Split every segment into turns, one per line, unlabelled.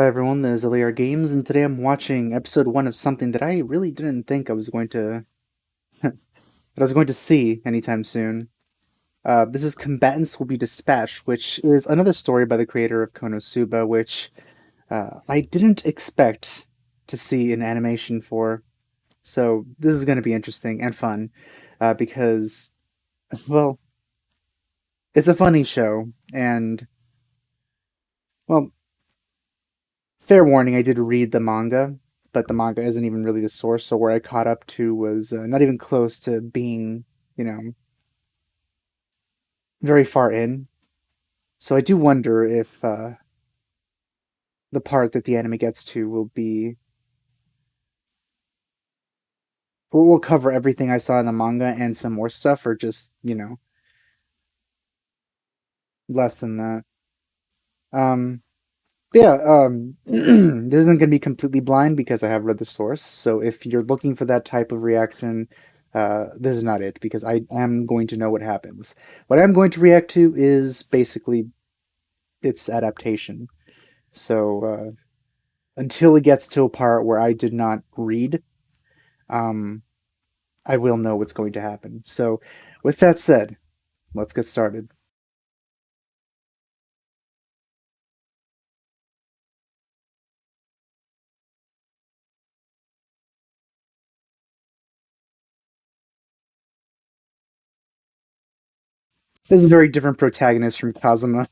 Hi everyone, this is LAR Games, and today I'm watching episode 1 of something that I really didn't think I was going to that I was going to see anytime soon. This is Combatants Will Be Dispatched, which is another story by the creator of Konosuba, which I didn't expect to see an animation for. So this is going to be interesting and fun, because, well, it's a funny show, and, well, fair warning, I did read the manga, but the manga isn't even really the source, so where I caught up to was not even close to being, you know, very far in. So I do wonder if the part that the anime gets to will cover everything I saw in the manga and some more stuff, or just, less than that. Um, yeah, this isn't going to be completely blind because I have read the source. So if you're looking for that type of reaction, this is not it because I am going to know what happens. What I'm going to react to is basically its adaptation. So until it gets to a part where I did not read, um, I will know what's going to happen. So with that said, let's get started. This is a very different protagonist from Kazuma.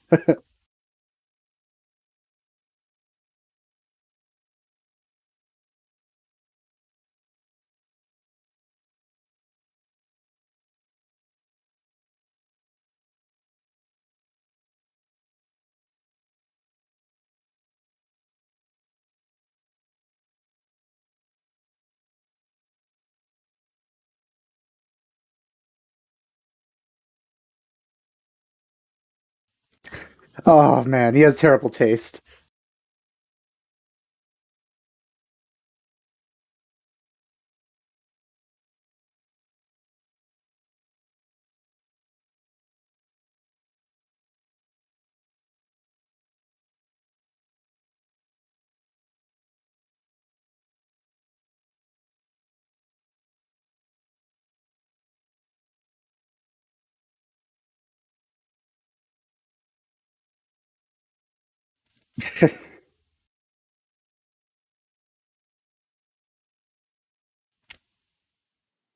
Oh man, he has terrible taste.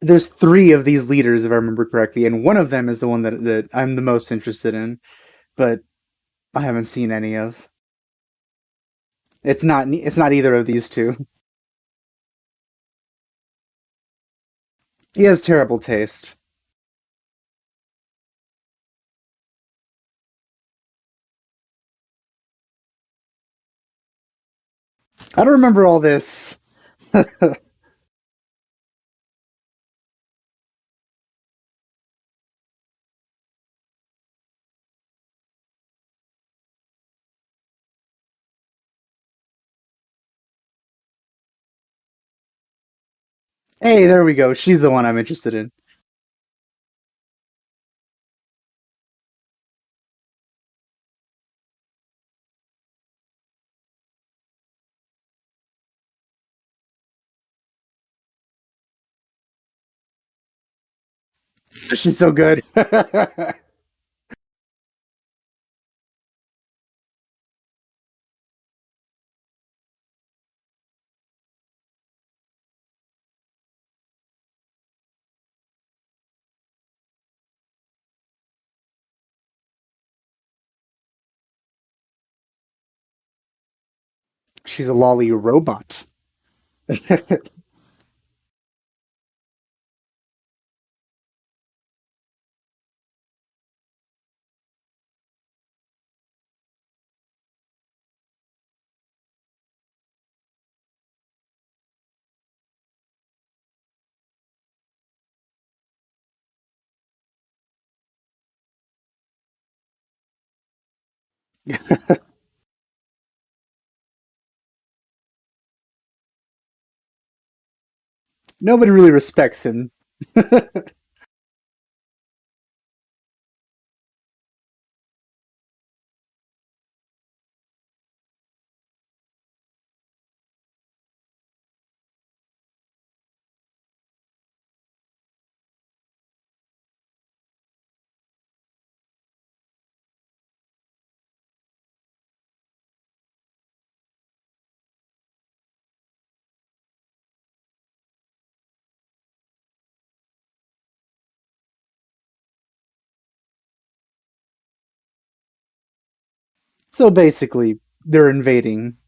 There's three of these leaders, if I remember correctly, and one of them is the one that I'm the most interested in, but I haven't seen any of. It's not either of these two. He has terrible taste. I don't remember all this. Hey, there we go. She's the one I'm interested in. She's so good. She's a lolly robot. Nobody really respects him. So basically, they're invading.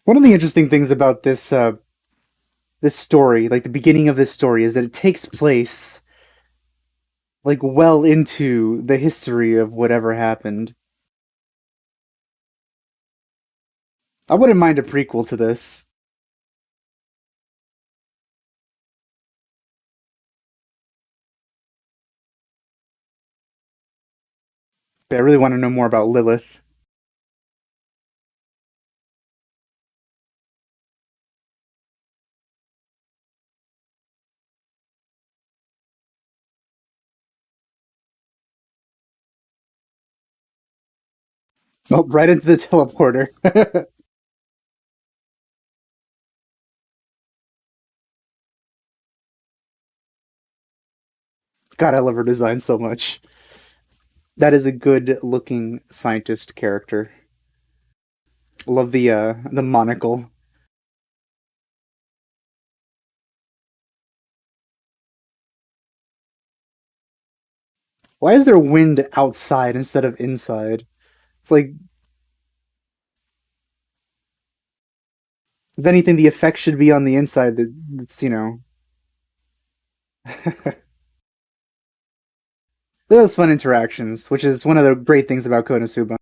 One of the interesting things about this story, like the beginning of this story, is that it takes place like well into the history of whatever happened. I wouldn't mind a prequel to this. But I really want to know more about Lilith. Oh, right into the teleporter. God, I love her design so much. That is a good looking scientist character. Love the monocle. Why is there wind outside instead of inside? It's like, if anything, the effect should be on the inside. That's, you know, those fun interactions, which is one of the great things about Konosuba.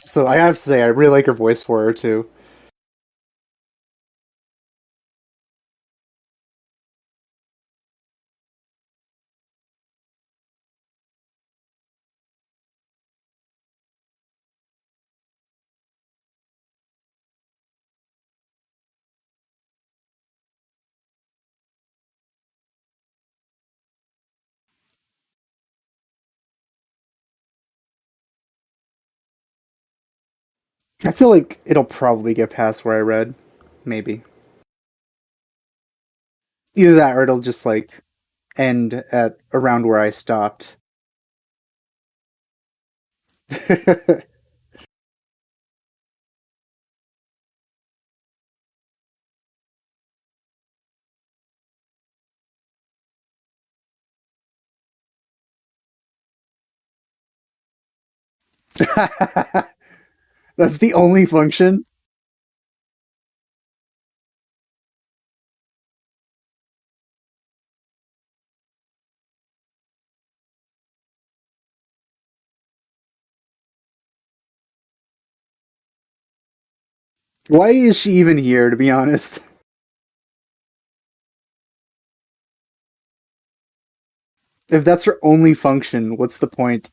So I have to say, I really like her voice for her too. I feel like it'll probably get past where I read. Maybe. Either that or it'll just like end at around where I stopped. That's the only function? Why is she even here, to be honest? If that's her only function, what's the point?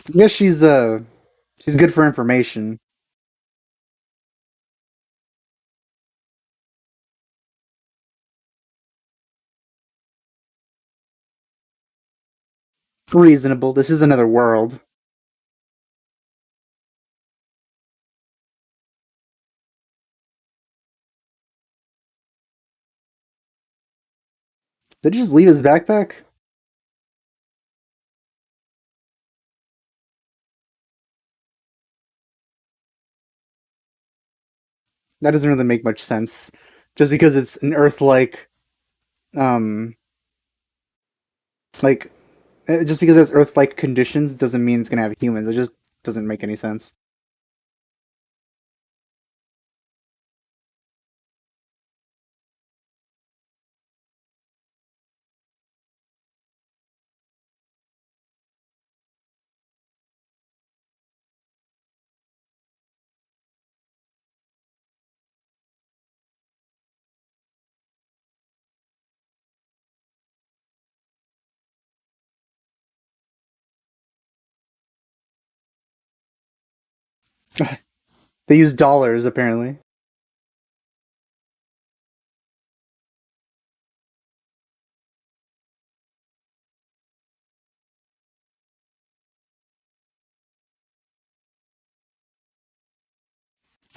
I guess she's good for information. Reasonable. This is another world. Did he just leave his backpack? That doesn't really make much sense. Just because it's an Earth-like, um, like, just because it's Earth-like conditions doesn't mean it's gonna have humans. It just doesn't make any sense. They use dollars, apparently.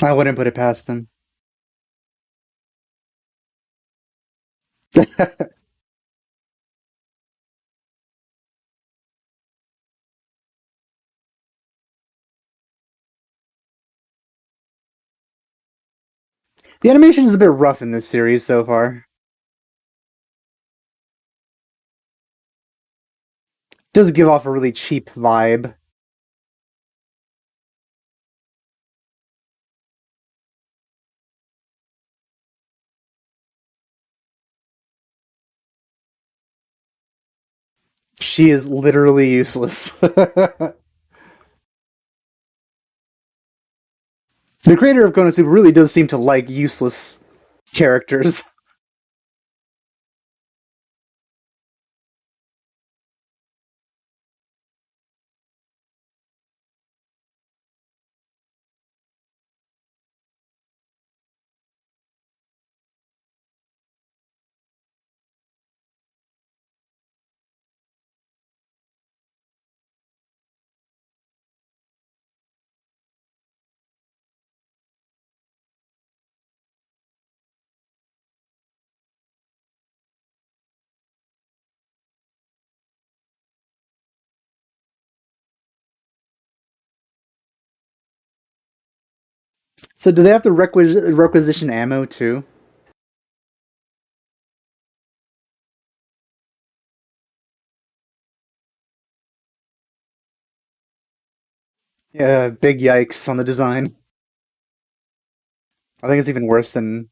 I wouldn't put it past them. The animation is a bit rough in this series so far. Does give off a really cheap vibe. She is literally useless. The creator of Konosuba really does seem to like useless characters. So do they have to requisition ammo too? Yeah, big yikes on the design. I think it's even worse than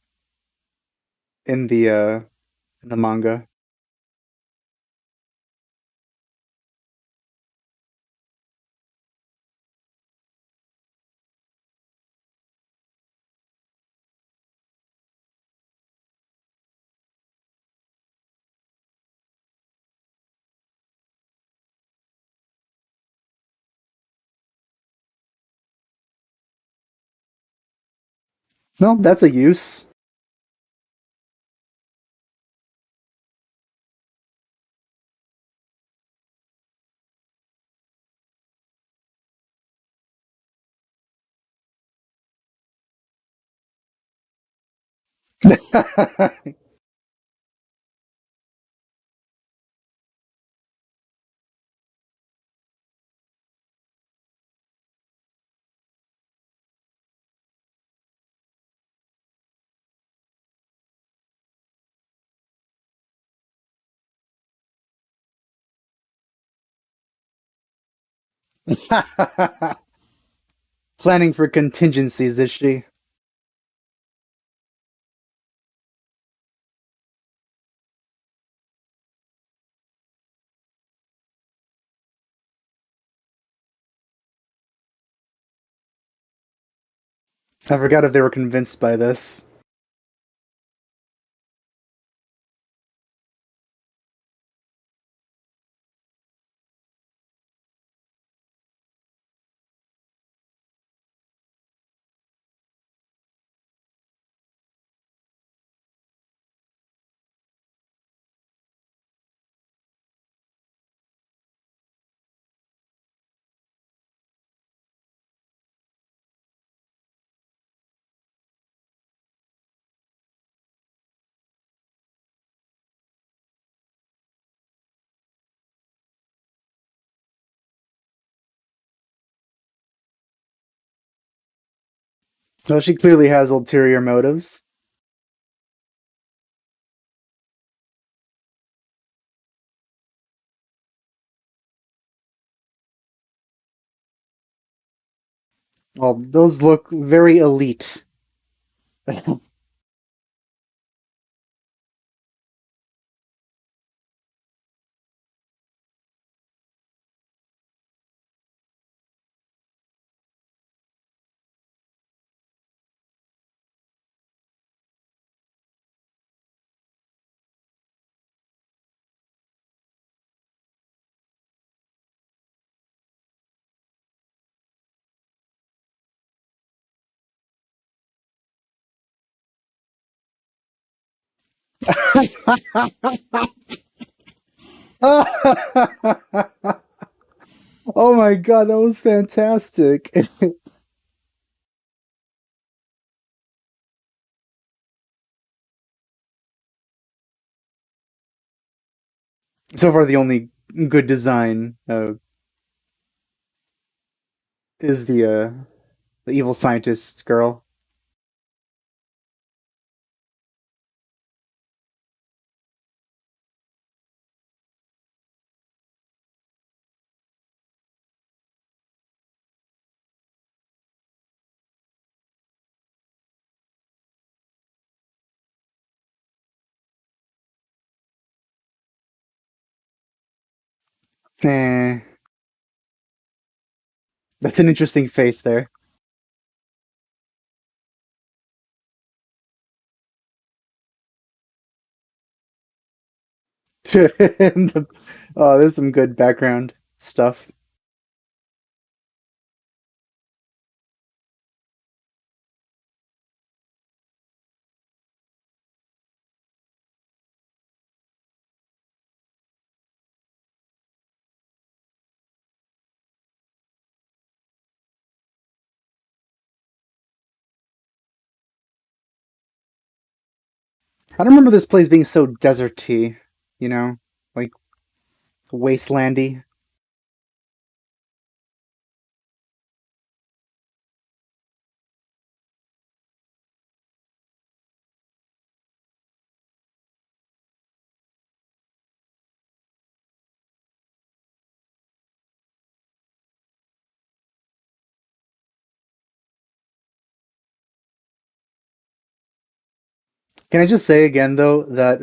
in the manga. No, that's a use. Planning for contingencies, is she? I forgot if they were convinced by this. Well, she clearly has ulterior motives. Well, those look very elite. Oh my god, that was fantastic. So far, the only good design is the evil scientist girl. Eh, that's an interesting face there. Oh, there's some good background stuff. I don't remember this place being so deserty, you know, like wastelandy. Can I just say again though that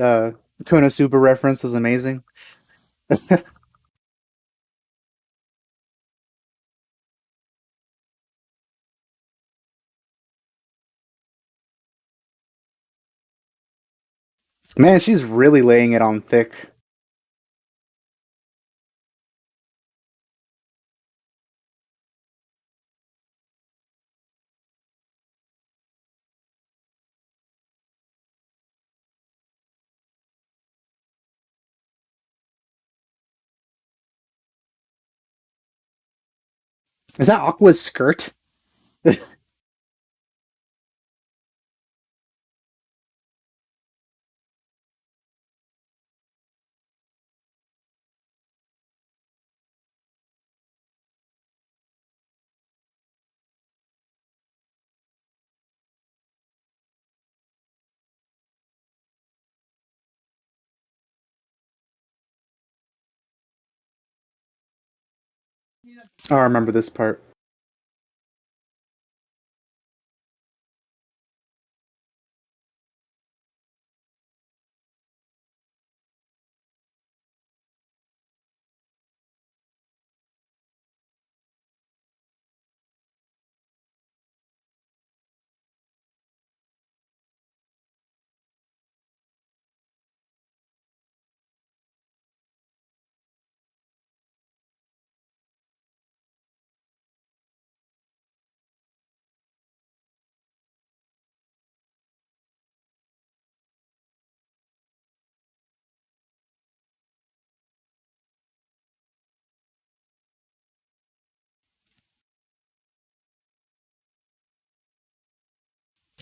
Konosuba reference was amazing? Man, she's really laying it on thick. Is that Aqua's skirt? Oh, I remember this part.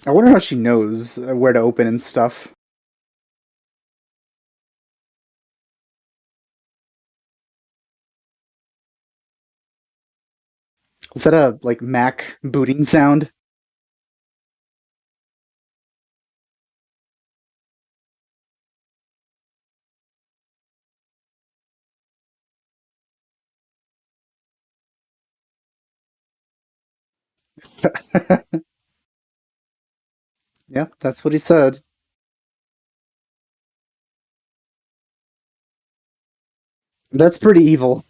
I wonder how she knows where to open and stuff. Is that a like Mac booting sound? Yeah, that's what he said. That's pretty evil.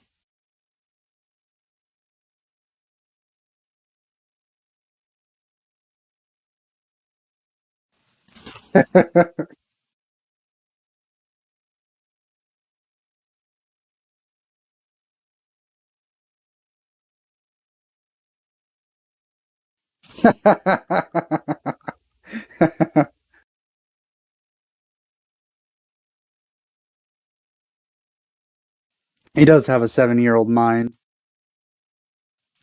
He does have a 7-year-old mind.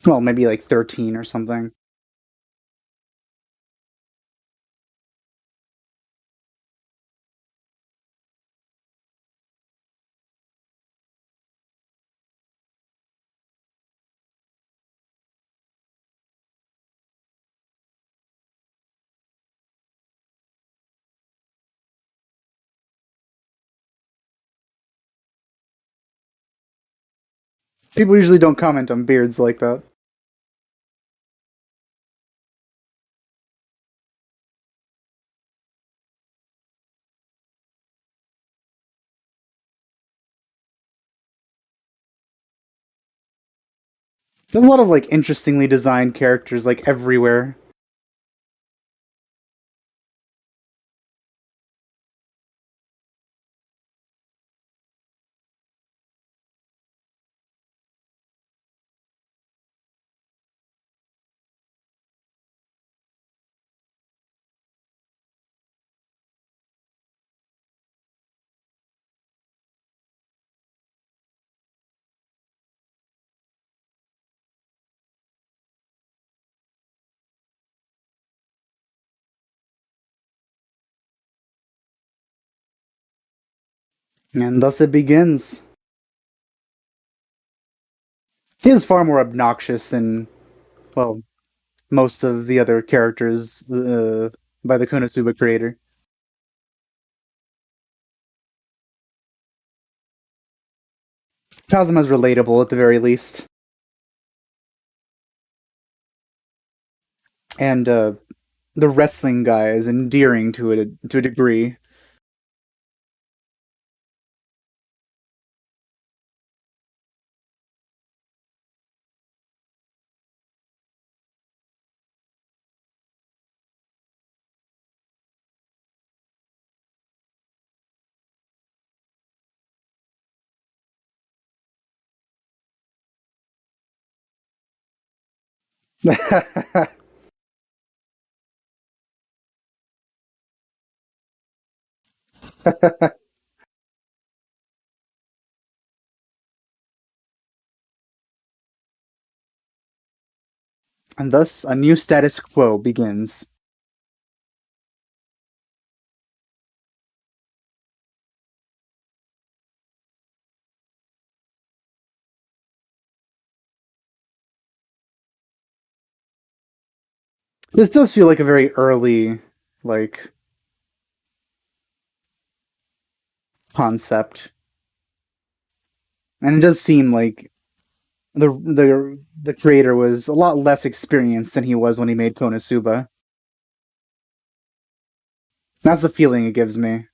Well, maybe like 13 or something. People usually don't comment on beards like that. There's a lot of like interestingly designed characters like everywhere. And thus it begins. He is far more obnoxious than, well, most of the other characters by the Konosuba creator. Kazuma's relatable at the very least. And the wrestling guy is endearing to a degree. And thus a new status quo begins. This does feel like a very early, like, concept, and it does seem like the creator was a lot less experienced than he was when he made Konosuba. That's the feeling it gives me.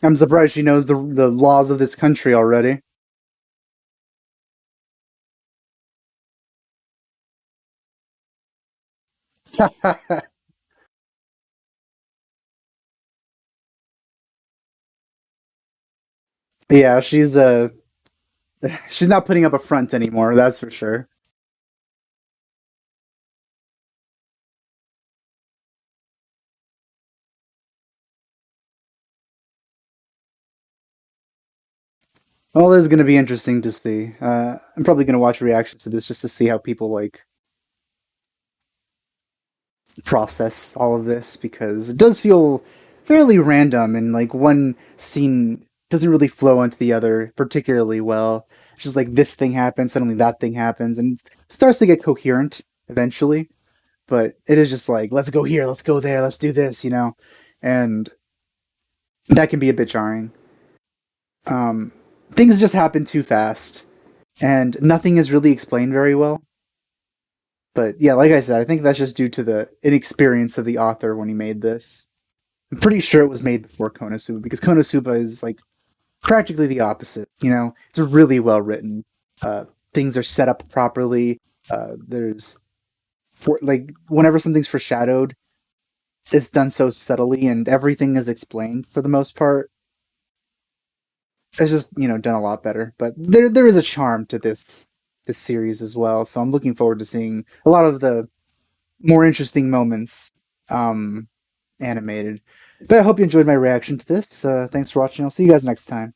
I'm surprised she knows the laws of this country already. Yeah, she's not putting up a front anymore. That's for sure. Well, this is going to be interesting to see. I'm probably going to watch reactions to this just to see how people like process all of this because it does feel fairly random and like one scene doesn't really flow into the other particularly well. It's just like this thing happens, suddenly that thing happens, and it starts to get coherent eventually. But it is just like, let's go here, let's go there, let's do this, and that can be a bit jarring. Um, Things just happen too fast, and nothing is really explained very well. But yeah, like I said, I think that's just due to the inexperience of the author when he made this. I'm pretty sure it was made before Konosuba because Konosuba is like practically the opposite. It's really well written. Things are set up properly. There's for like whenever something's foreshadowed, it's done so subtly and everything is explained for the most part. It's just, done a lot better. But there is a charm to this series as well. So I'm looking forward to seeing a lot of the more interesting moments animated. But I hope you enjoyed my reaction to this. Thanks for watching. I'll see you guys next time.